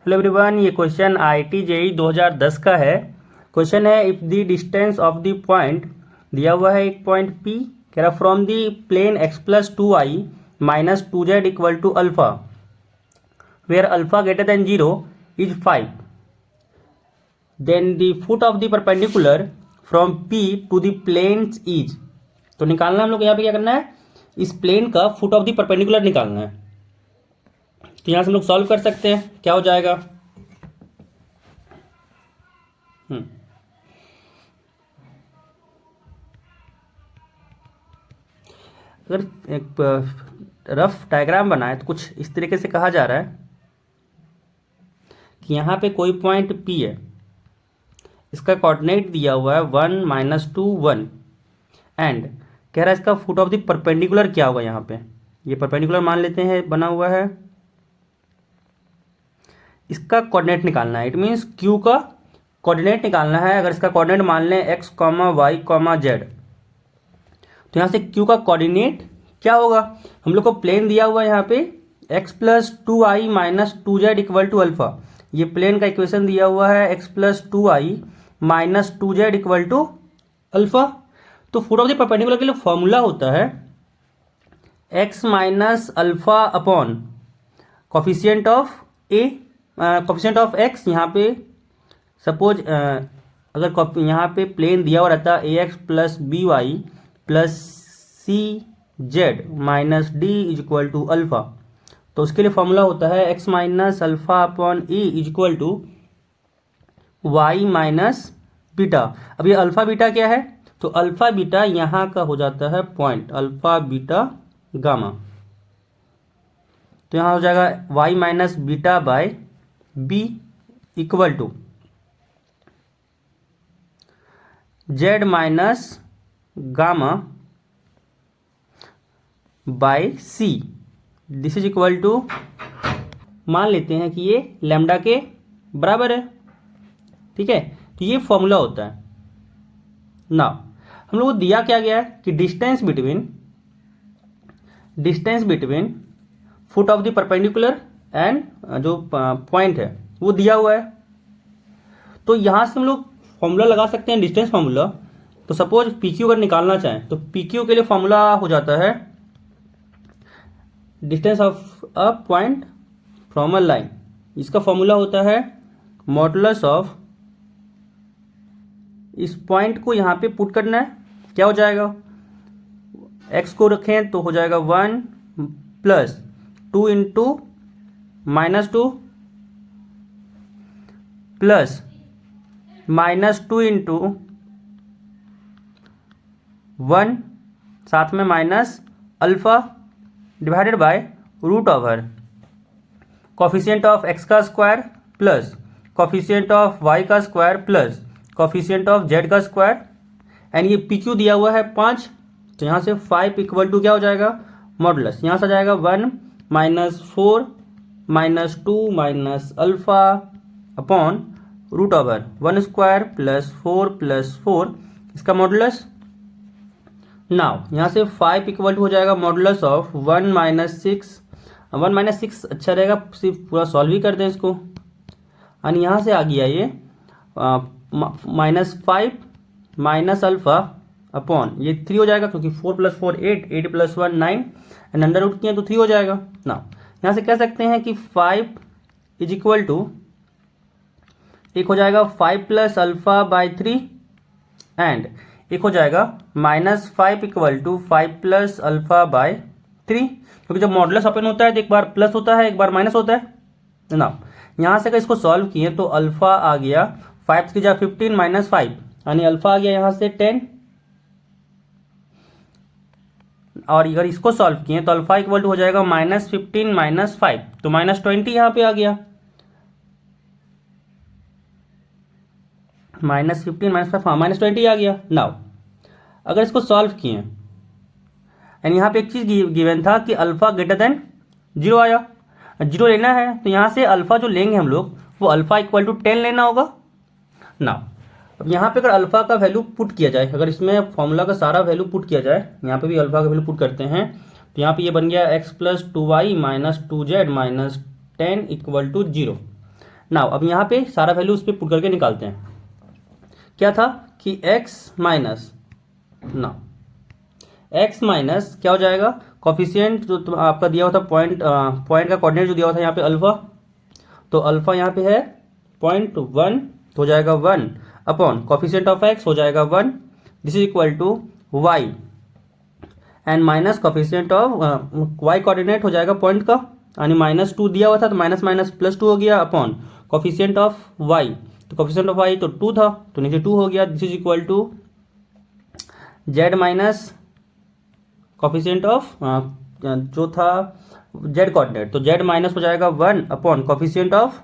Hello everyone, ये question IIT JEE 2010 का है। क्वेश्चन है if the distance of the point दिया हुआ है एक पॉइंट पी, कह रहा from the plane x plus 2i minus 2z equal to alpha where alpha greater than 0 is 5, then the foot of the perpendicular from P to the plane is. तो निकालना हम लोग यहाँ पे क्या करना है, इस प्लेन का फुट ऑफ द परपेंडिकुलर निकालना है। तो यहाँ से हम लोग सॉल्व कर सकते हैं, क्या हो जाएगा। अगर एक रफ डायग्राम बनाए तो कुछ इस तरीके से कहा जा रहा है कि यहाँ पे कोई पॉइंट P है, इसका कोऑर्डिनेट दिया हुआ है 1 माइनस 2 1 एंड कह रहा है इसका फुट ऑफ द परपेंडिकुलर क्या होगा। यहाँ पे ये परपेंडिकुलर मान लेते हैं बना हुआ है, इसका कोऑर्डिनेट निकालना है। इट मीन्स Q का कोऑर्डिनेट निकालना है। अगर इसका कोऑर्डिनेट मान लें x, y, z, तो यहाँ से Q का कोऑर्डिनेट क्या होगा। हम लोग को प्लेन दिया हुआ है यहाँ पे x plus 2i minus 2z equal to alpha. ये प्लेन का इक्वेशन दिया हुआ है x plus 2i minus 2z equal to alpha. तो फुट ऑफ द परपेंडिकुलर के लिए फॉर्मूला होता है x minus alpha upon coefficient of a, coefficient of x। यहाँ पे सपोज अगर यहाँ पे प्लेन दिया हुआ रहता है ax plus b y plus c z minus d is equal to alpha, तो उसके लिए फॉर्मूला होता है x minus alpha upon e is equal to y minus beta. अब ये अल्फा बीटा क्या है, तो अल्फा बीटा यहाँ का हो जाता है पॉइंट अल्फा बीटा गामा। तो यहाँ हो जाएगा y minus beta by b equal to z minus gamma by c. This is equal to, मान लेते हैं कि ये लैम्डा के बराबर है, ठीक है। तो ये फॉर्मूला होता है। नाउ हम लोग को दिया क्या गया है कि distance between foot of the perpendicular and जो पॉइंट है वो दिया हुआ है। तो यहाँ से हम लोग फॉर्मूला लगा सकते हैं डिस्टेंस फॉर्मूला। तो सपोज PQ अगर निकालना चाहें तो PQ के लिए फॉर्मूला हो जाता है distance of a point from a line. इसका फॉर्मूला होता है मॉडुलस ऑफ, इस पॉइंट को यहाँ पे पुट करना है, क्या हो जाएगा, x को रखें तो हो जाएगा 1 plus 2 into minus 2 plus minus 2 into 1 साथ में minus alpha divided by root over coefficient of x का square plus coefficient of y का square plus coefficient of z का स्क्वायर। एंड ये PQ दिया हुआ है 5, तो यहाँ से 5 इक्वल टू क्या हो जाएगा, मॉडुलस। यहाँ से आ जाएगा 1 minus 4 minus 2 minus alpha upon root over 1 square plus 4 इसका मॉडुलस। नाउ यहाँ से 5 इक्वल टू हो जाएगा मॉडुलस ऑफ 1 माइनस 6 अच्छा रहेगा, सिर्फ पूरा सॉल्व ही कर दें इसको। और यहाँ से आ गया ये माइनस 5 माइनस अल्फा अपॉन ये 3 हो जाएगा, क्योंकि 4 plus 4 8 plus 1 9 and under root किया तो 3 हो जाएगा। नाउ यहाँ से कह सकते हैं कि 5 इज इक्वल टू, एक हो जाएगा 5 प्लस अल्फा बाय 3 एंड एक हो जाएगा minus 5 equal to 5 plus alpha by 3, क्योंकि जब मॉडुलस ओपन होता है तो एक बार प्लस होता है एक बार माइनस होता है ना। यहाँ से अगर इसको सॉल्व किए तो अल्फा आ गया 5 3 जा 15 माइनस 5, यानी अल्फा आ गया यहाँ से 10। और अगर इसको सॉल्व किए तो अल्फा इक्वल टू हो जाएगा माइनस 15 माइनस 5, तो माइनस 20 यहाँ पे आ गया, माइनस 15 माइनस 5, हाँ माइनस 20 आ गया। नाउ अगर इसको सॉल्व किए एंड यहाँ पे एक चीज गिवन था कि अल्फा ग्रेटर देन 0 आया, 0 लेना है तो यहाँ से अल्फा जो लेंगे हम लोग वो अल्फा इक्वल टू 10 लेना होगा। नाउ अब यहाँ पे अगर अल्फा का वैल्यू पुट किया जाए, अगर इसमें फॉर्मूला का सारा वैल्यू पुट किया जाए, यहाँ पे भी अल्फा का वैल्यू पुट करते हैं, तो यहाँ पे ये बन गया x plus 2y minus 2z minus 10 equal to 0। Now अब यहाँ पे सारा वैल्यू उस पर पुट करके निकालते हैं। क्या था कि x माइनस x माइनस क्या हो जाएगा, कॉफिशिएंट जो आपका दिया हुआ था पॉइंट का कोऑर्डिनेट जो दिया हुआ था यहाँ पे अल्फा, तो अल्फा यहाँ पे है 0.1 हो जाएगा 1 अपॉन कॉफिशिएंट ऑफ x हो जाएगा 1, this is equal to y and minus coefficient of y coordinate हो जाएगा पॉइंट का, यानी -2 दिया हुआ था तो माइनस माइनस +2 हो गया अपॉन कॉफिशिएंट ऑफ y, तो कॉफिशिएंट ऑफ y तो 2 था तो नीचे 2 हो गया, this is equal to z minus coefficient of जो था z कोऑर्डिनेट, तो z माइनस हो जाएगा 1 अपॉन कॉफिशिएंट ऑफ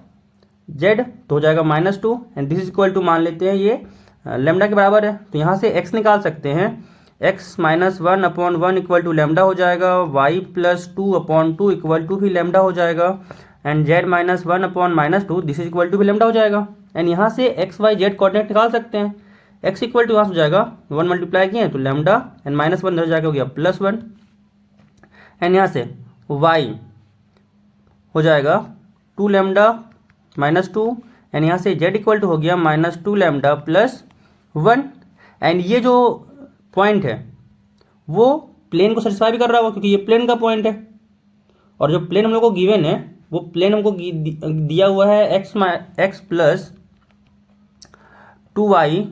z तो हो जाएगा -2 and this is equal to मान लेते हैं ये लेमडा के बराबर है, तो यहाँ से x निकाल सकते हैं, x minus 1 upon 1 equal to lambda हो जाएगा, y plus 2 upon 2 equal to भी लेमडा हो जाएगा and z minus 1 upon -2 this is equal to भी लेमडा हो जाएगा। एंड यहाँ से x y z कोऑर्डिनेट निकाल सकते हैं, x इक्वल टू यहाँ से हो जाएगा 1 मल्टीप्लाई किए तो लेमडा एंड -1 हो जाएगा हो गया +1 एंड यहाँ से y हो जाएगा 2 लेमडा -2 एंड यहाँ से z इक्वल टू हो गया -2 लेमडा +1 एंड ये जो पॉइंट है वो प्लेन को सेटिस्फाई भी कर रहा होगा क्योंकि ये प्लेन का पॉइंट है, और जो प्लेन हम लोग को गिवन है वो प्लेन हमको दिया हुआ है x plus 2y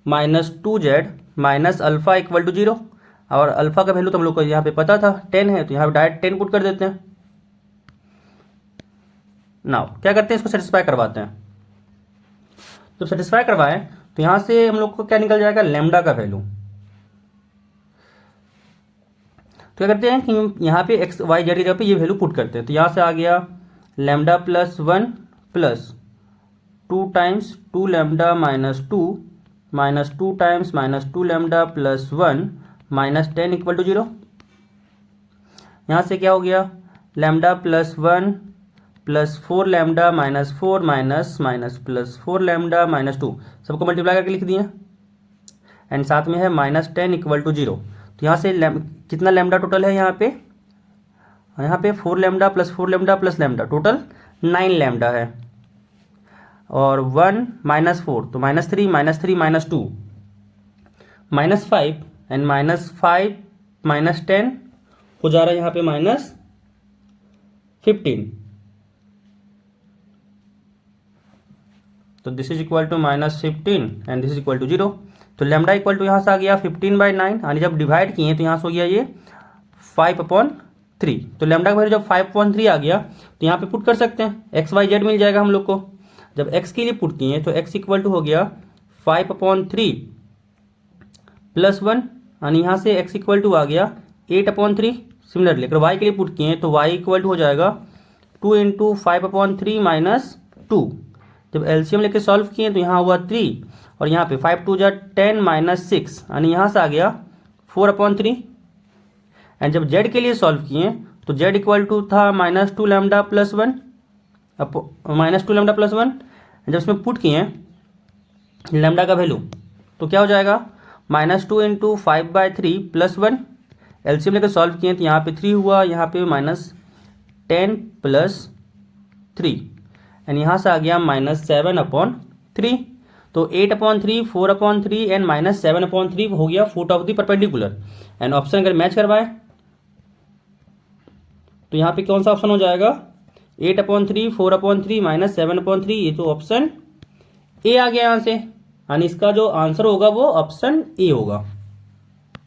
minus 2z minus alpha equal to 0, और अल्फा का वैल्यू तो हम लोग को यहाँ पे पता था 10 है, तो यहाँ पे डायरेक्ट 10 पुट कर देते हैं। नाउ क्या करते हैं, इसको सेटिस्फाई करवाते हैं, तो सेटिस्फाई करवाएं तो यहाँ से हम लोग को क्या निकल जाएगा, लेमडा का वैल्यू। तो क्या करते हैं कि यहाँ पे x y z की जगह पे ये वैल्यू पुट करते हैं, तो यहाँ से आ गया lambda plus 1 plus 2 times 2 lambda -2 minus 2 times -2 lambda plus 1 minus 10 equal to 0। यहाँ से क्या हो गया, lambda plus 1 plus 4 lambda -4 minus plus 4 lambda -2 सबको मल्टीप्लाई करके लिख दिए एंड साथ में है -10 इक्वल टू 0। तो यहाँ से कितना लेमडा टोटल है, यहाँ पे 4 lambda plus 4 lambda plus lambda total 9 lambda है, और 1 -4 तो -3 -2 -5 एंड -5 -10 हो जा रहा है यहाँ पे -15, तो this is equal to -15 and this is equal to 0। तो लेमडा इक्वल टू यहाँ से आ गया 15/9, यानी जब डिवाइड किए तो यहाँ से हो गया ये 5/3, तो लेमडा का वैल्यू जब 5/3 आ गया तो यहाँ पे पुट कर सकते हैं, x y z मिल जाएगा हम लोग को। जब x के लिए पुट किए तो x इक्वल टू हो गया 5/3 प्लस 1, यानी यहाँ से x इक्वल टू आ गया 8/3। सिमिलरली अगर y के लिए पुट किए तो y इक्वल टू हो जाएगा 2 × 5/3 माइनस 2। जब एलसीएम लेके सॉल्व किए तो यहाँ हुआ 3, और यहाँ पे 5 2 10 माइनस 6, यानी यहाँ से आ गया 4/3। एंड जब z के लिए सॉल्व किए तो z इक्वल टू था -2 लेमडा प्लस 1 -2 लेमडा प्लस 1, जब इसमें पुट किए लेमडा का वैल्यू तो क्या हो जाएगा -2 × 5/3 प्लस 1। एलसीएम लेकर सॉल्व किए तो यहाँ पे 3 हुआ, यहाँ पे -10 प्लस 3 एंड यहाँ से आ गया -7/3। तो 8/3 4/3 एंड -7/3 हो गया foot of the perpendicular. And option अगर मैच करवाए तो यहाँ पे कौन सा ऑप्शन हो जाएगा, 8/3 4/3 -7/3, ये तो ऑप्शन ए आ गया यहाँ से, यानी इसका जो आंसर होगा वो ऑप्शन ए होगा।